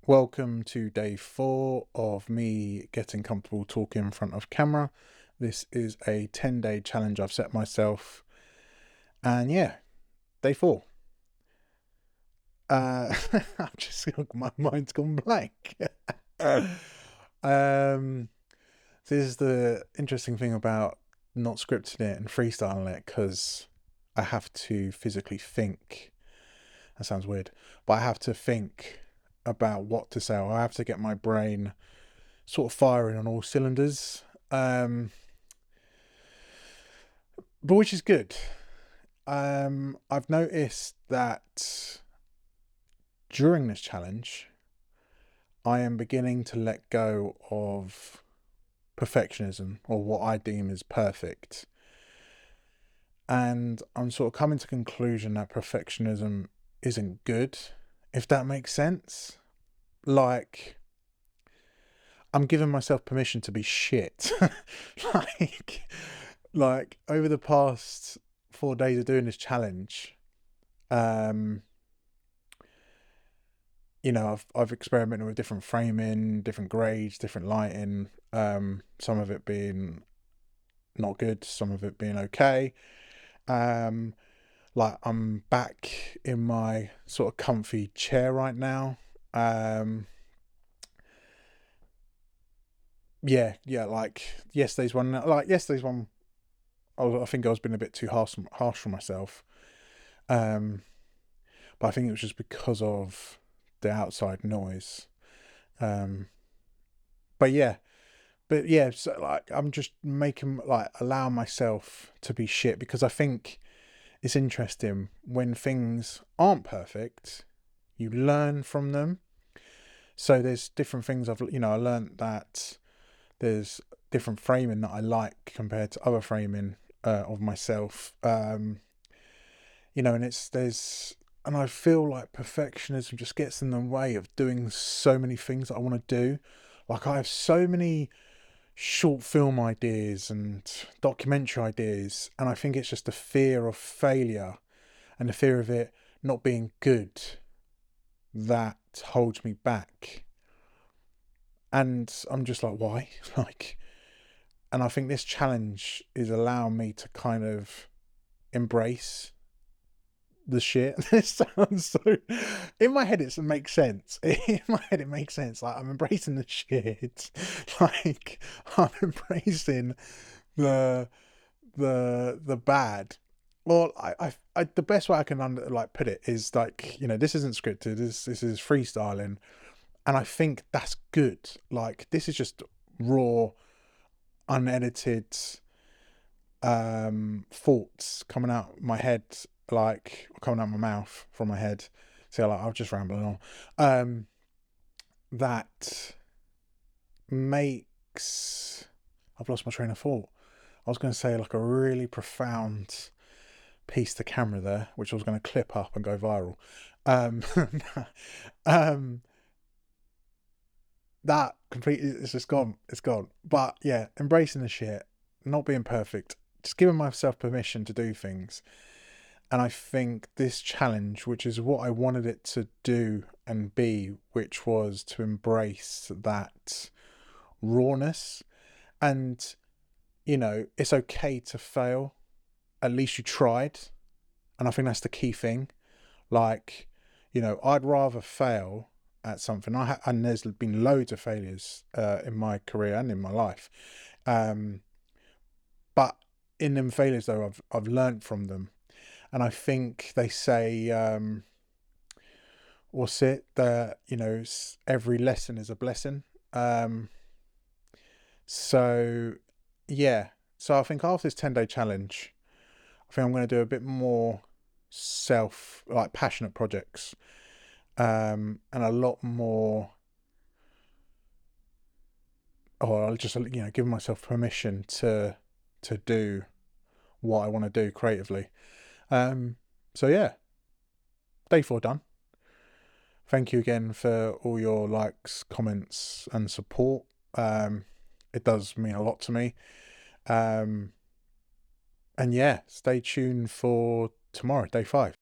Welcome to day 4 of me getting comfortable talking in front of camera. This is a 10-day challenge I've set myself. And yeah, day 4. I'm just my mind's gone blank. um, this is the interesting thing about not scripting it and freestyling it, because I have to physically think. That sounds weird, but I have to think about what to say. I have to get my brain sort of firing on all cylinders, but which is good. I've noticed that during this challenge, I am beginning to let go of perfectionism, or what I deem as perfect. And I'm sort of coming to the conclusion that perfectionism isn't good, if that makes sense. Like, I'm giving myself permission to be shit. like, like over the past 4 days of doing this challenge, um, I've experimented with different framing, different grades, different lighting. Some of it being not good, some of it being okay. Um, like I'm back in my sort of comfy chair right now. Um, yeah. Like yesterday's one. I think I was being a bit too harsh for myself. Um, but I think it was just because of the outside noise. Um, but yeah, so like I'm just making allow myself to be shit, because I think it's interesting when things aren't perfect, you learn from them. So there's different things I learned that there's different framing that I like compared to other framing of myself. And and I feel like perfectionism just gets in the way of doing so many things that I want to do. Like I have so many short film ideas and documentary ideas, and I think it's just the fear of failure and the fear of it not being good that holds me back. And I'm just like, why? like, and I think this challenge is allowing me to kind of embrace the shit. This sounds so. In my head, it makes sense. In my head, it makes sense. Like I'm embracing the shit. Like I'm embracing the the bad. Well, the best way I can put it is like, this isn't scripted. This is freestyling, and I think that's good. Like this is just raw, unedited thoughts coming out my head, like coming out my mouth from my head. So like I'll just rambling on. That makes I've lost my train of thought. I was going to say like a really profound piece to camera there, which I was going to clip up and go viral. Um, um, that completely, it's just gone. It's gone. But yeah, embracing the shit, not being perfect, just giving myself permission to do things. And I think this challenge, which is what I wanted it to do and be, which was to embrace that rawness. And, it's okay to fail. At least you tried. And I think that's the key thing. Like, I'd rather fail at something. And there's been loads of failures in my career and in my life. But in them failures, though, I've learned from them. And I think they say, what's it? That, every lesson is a blessing. Um, so, yeah. So I think after this 10-day challenge, I think I'm going to do a bit more passionate projects, and a lot more, or I'll just, give myself permission to do what I want to do creatively. So yeah, day 4 done. Thank you again for all your likes, comments, and support. It does mean a lot to me. And yeah, stay tuned for tomorrow, day 5.